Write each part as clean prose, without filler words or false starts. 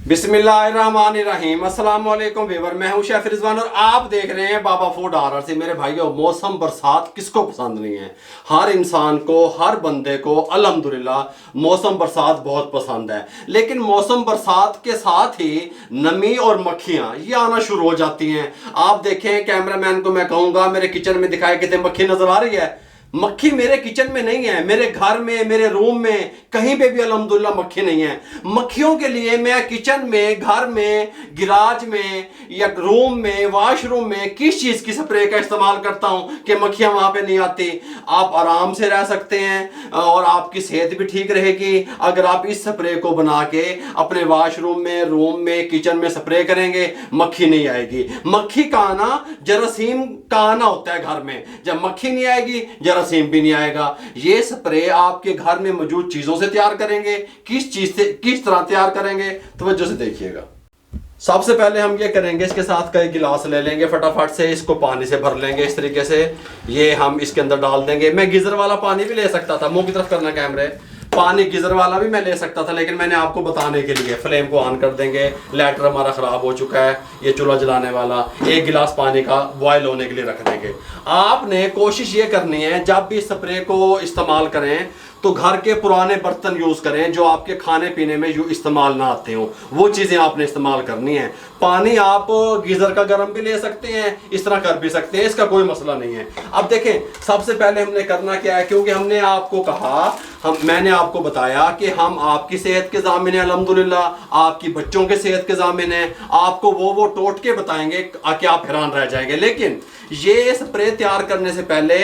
बिस्मिल्लाहिर्रहमानिर्रहीम। अस्सलाम वालेकुम व्यूअर, मैं हूं शेफ रिजवान और आप देख रहे हैं बाबा फूड आर से। मेरे भाइयों, मौसम बरसात किसको पसंद नहीं है? हर इंसान को, हर बंदे को अल्हम्दुलिल्लाह मौसम बरसात बहुत पसंद है। लेकिन मौसम बरसात के साथ ही नमी और मक्खियां ये आना शुरू हो जाती हैं। आप देखें, कैमरामैन को मैं कहूंगा मेरे किचन में दिखाए कितने मक्खी नजर आ रही है। मक्खी मेरे किचन में नहीं है, मेरे घर में, मेरे रूम में, कहीं पे भी अल्हम्दुलिल्लाह मक्खी नहीं है। मक्खियों के लिए मैं किचन में, घर में, गिराज में या रूम में, वॉशरूम में किस चीज की स्प्रे का इस्तेमाल करता हूं कि मक्खियां वहां पे नहीं आती। आप आराम से रह सकते हैं और आपकी सेहत भी ठीक रहेगी अगर आप इस स्प्रे को बना के अपने वॉशरूम में, रूम में, किचन में स्प्रे करेंगे। मक्खी नहीं आएगी। मक्खी का आना जरासीम का आना होता है घर में। जब मक्खी नहीं आएगी, जरासीम भी नहीं आएगा। ये स्प्रे आपके घर में मौजूद चीजों से तैयार करेंगे। किस चीज से, किस तरह तैयार करेंगे, तवज्जो से देखिएगा। सबसे पहले हम ये करेंगे, इसके साथ का एक गिलास ले लेंगे, फटाफट से इसको पानी से भर लेंगे इस तरीके से। ये हम इसके अंदर डाल देंगे। मैं गीजर वाला पानी भी ले सकता था, मुंह की तरफ करना कैमरे। पानी गीजर वाला भी मैं ले सकता था, लेकिन मैंने आपको बताने के लिए फ्लेम को ऑन कर देंगे। लाइटर हमारा खराब हो चुका है, ये चूल्हा जलाने वाला। एक गिलास पानी का बॉयल होने के लिए रख देंगे। आपने कोशिश ये करनी है जब भी स्प्रे को इस्तेमाल करें तो घर के पुराने बर्तन यूज करें जो आपके खाने पीने में इस्तेमाल ना आते हो, वो चीजें आपने इस्तेमाल करनी है। पानी आप गीजर का गर्म भी ले सकते हैं, इस तरह कर भी सकते हैं, इसका कोई मसला नहीं है। अब देखें, सबसे पहले हमने करना क्या है, क्योंकि हमने आपको कहा, मैंने आपको बताया कि हम आपकी सेहत के ज़ामिन हैं अल्हम्दुलिल्लाह, आपकी बच्चों के सेहत के ज़ामिन हैं। आपको वो टोटके बताएंगे कि आप हैरान रह जाएंगे। लेकिन ये स्प्रे तैयार करने से पहले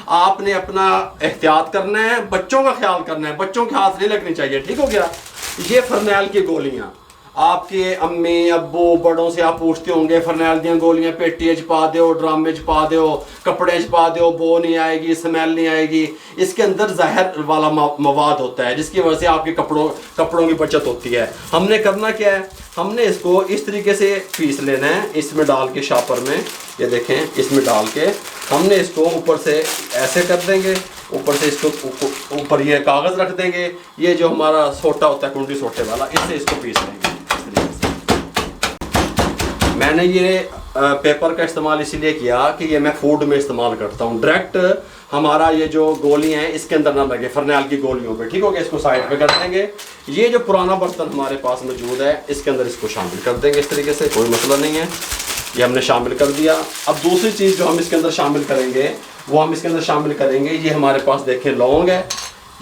आपने अपना एहतियात करना है, बच्चों का ख्याल करना है। बच्चों के हाथ नहीं लगनी चाहिए, ठीक हो गया। ये फरनैल की गोलियां, आपके अम्मी अब्बू बड़ों से आप पूछते होंगे, फरनैल दी गोलियां पेटी च पा दो, ड्रामे च पा दो, कपड़े च पा दो, बो नहीं आएगी, स्मेल नहीं आएगी। इसके अंदर जहर वाला मवाद होता है, जिसकी वजह से आपके कपड़ों की बचत होती है। हमने करना क्या है, हमने इसको इस तरीके से पीस लेना है, इसमें डाल के शॉपर में, ये देखें, इसमें डाल के हमने इसको ऊपर से ऐसे कर देंगे, ऊपर से इसको ऊपर ये कागज़ रख देंगे। ये जो हमारा सोटा होता है, कुंडी सोटे वाला, इससे इसको पीस लेंगे। मैंने ये पेपर का इस्तेमाल इसीलिए किया कि ये मैं फूड में इस्तेमाल करता हूँ। डायरेक्ट हमारा ये जो गोलियां हैं इसके अंदर ना लगे, फरनैल की गोलियों पे, ठीक हो गया। इसको साइड पे कर देंगे। ये जो पुराना बर्तन हमारे पास मौजूद है, इसके अंदर इसको शामिल कर देंगे इस तरीके से, कोई मसला नहीं है। ये हमने शामिल कर दिया। अब दूसरी चीज़ जो हम इसके अंदर शामिल करेंगे, वो हम इसके अंदर शामिल करेंगे, ये हमारे पास देखें लौंग है,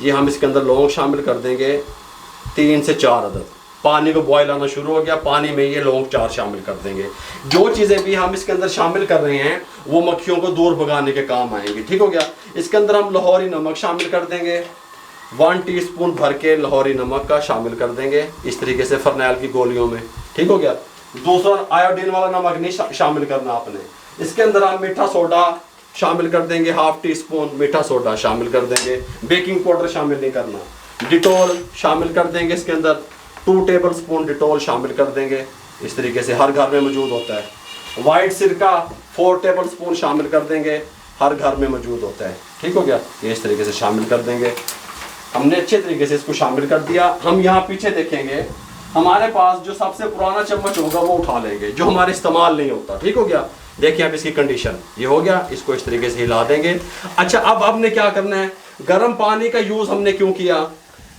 ये हम इसके अंदर लौंग शामिल कर देंगे 3 से 4 अदद। पानी को बॉयल आना शुरू हो गया, पानी में ये लौंग 4 शामिल कर देंगे। जो चीज़ें भी हम इसके अंदर शामिल कर रहे हैं वो मक्खियों को दूर भगाने के काम आएंगी, ठीक हो गया। इसके अंदर हम लाहौरी नमक शामिल कर देंगे, 1 टीस्पून भर के लाहौरी नमक का शामिल कर देंगे इस तरीके से फरनैल की गोलियों में, ठीक हो गया। दूसरा आयोडीन वाला नमक नहीं शामिल करना आपने। इसके अंदर हम मीठा सोडा शामिल कर देंगे, 1/2 टीस्पून मीठा सोडा शामिल कर देंगे। बेकिंग पाउडर शामिल नहीं करना। डिटोल शामिल कर देंगे इसके अंदर, 2 टेबल स्पून डिटोल शामिल कर देंगे इस तरीके से, हर घर में मौजूद होता है। वाइट सिरका 4 टेबल स्पून शामिल कर देंगे, हर घर में मौजूद होता है, ठीक हो गया। ये इस तरीके से शामिल कर देंगे। हमने अच्छे तरीके से इसको शामिल कर दिया। हम यहाँ पीछे देखेंगे, हमारे पास जो सबसे पुराना चम्मच होगा वो उठा लेंगे, जो हमारे इस्तेमाल नहीं होता, ठीक हो गया। देखिए अब इसकी कंडीशन ये हो गया, इसको इस तरीके से हिला देंगे। अच्छा, अब हमने क्या करना है, गर्म पानी का यूज़ हमने क्यों किया?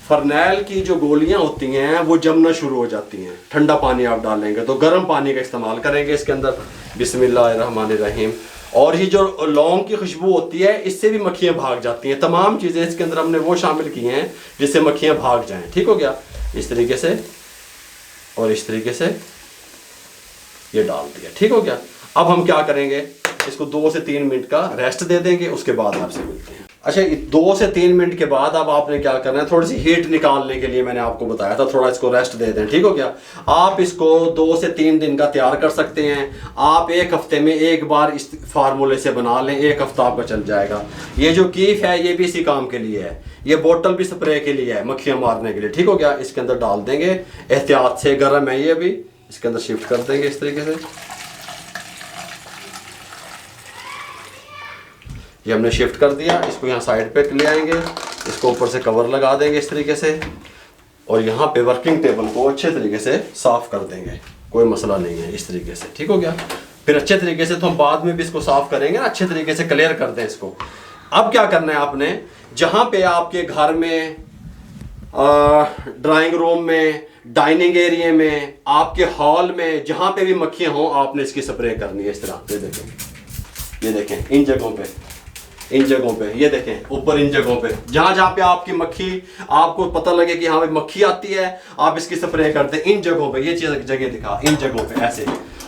फरनैल की जो गोलियां होती हैं वो जमना शुरू हो जाती हैं, ठंडा पानी आप डालेंगे तो गर्म पानी का इस्तेमाल करेंगे इसके अंदर। बिस्मिल्लाहिर्रहमानिर्रहीम। और ये जो लौंग की खुशबू होती है, इससे भी मक्खियां भाग जाती हैं। तमाम चीज़ें इसके अंदर हमने वो शामिल की हैं जिससे मक्खियां भाग जाएं, ठीक हो गया। इस तरीके से और इस तरीके से ये डाल दिया, ठीक हो गया। अब हम क्या करेंगे, इसको 2 से 3 मिनट का रेस्ट दे देंगे, उसके बाद आपसे मिलते हैं। अच्छा, 2 से 3 मिनट के बाद अब आपने क्या करना है, थोड़ी सी हीट निकालने के लिए मैंने आपको बताया था, थोड़ा इसको रेस्ट दे दें, ठीक हो गया। आप इसको 2 से 3 दिन का तैयार कर सकते हैं। आप 1 हफ्ते में एक बार इस फार्मूले से बना लें, 1 हफ्ता आपका चल जाएगा। ये जो कीफ है ये भी इसी काम के लिए है, ये बोतल भी स्प्रे के लिए है, मक्खियाँ मारने के लिए, ठीक हो गया। इसके अंदर डाल देंगे, एहतियात से, गर्म है ये भी, इसके अंदर शिफ्ट कर देंगे इस तरीके से। ये हमने शिफ्ट कर दिया, इसको यहाँ साइड पे ले आएंगे, इसको ऊपर से कवर लगा देंगे इस तरीके से। और यहाँ पे वर्किंग टेबल को अच्छे तरीके से साफ कर देंगे, कोई मसला नहीं है। इस तरीके से ठीक हो गया। फिर अच्छे तरीके से तो हम बाद में भी इसको साफ करेंगे ना, अच्छे तरीके से क्लियर कर दें इसको। अब क्या करना है आपने, जहाँ पे आपके घर में, ड्राइंग रूम में, डाइनिंग एरिया में, आपके हॉल में, जहाँ पे भी मक्खियाँ हों, आपने इसकी स्प्रे करनी है इस तरह। ये देखें इन जगहों पे, इन जगहों पे, ये देखें ऊपर इन जगहों पे, जहां जहां पे आपकी मक्खी, आपको पता लगे कि हाँ भाई मक्खी आती है, आप इसकी स्प्रे करते हैं इन जगहों पे। ये चीज जगह दिखा, इन जगहों पे ऐसे।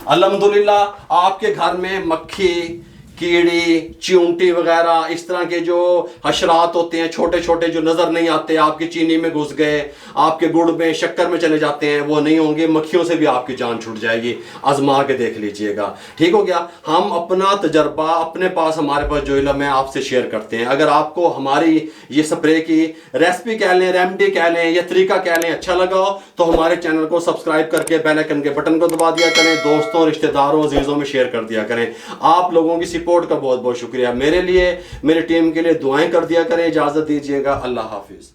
अल्हम्दुलिल्लाह आपके घर में मक्खी, कीड़ी, चींटी वगैरह इस तरह के जो हशरात होते हैं छोटे छोटे जो नजर नहीं आते, आपकी चीनी में घुस गए, आपके गुड़ में, शक्कर में चले जाते हैं, वो नहीं होंगे। मक्खियों से भी आपकी जान छूट जाएगी। आजमा के देख लीजिएगा, ठीक हो गया। हम अपना तजर्बा, अपने पास, हमारे पास जो इल्म है आपसे शेयर करते हैं। अगर आपको हमारी ये स्प्रे की रेसिपी कह लें, रेमेडी कह लें या तरीका कह लें अच्छा लगा हो, तो हमारे चैनल को सब्सक्राइब करके बेल आइकन के बटन को दबा दिया करें, दोस्तों, रिश्तेदारों, अजीजों में शेयर कर दिया करें। आप लोगों की सपोर्ट का बहुत बहुत शुक्रिया। मेरे लिए, मेरी टीम के लिए दुआएं कर दिया करें। इजाजत दीजिएगा, अल्लाह हाफिज।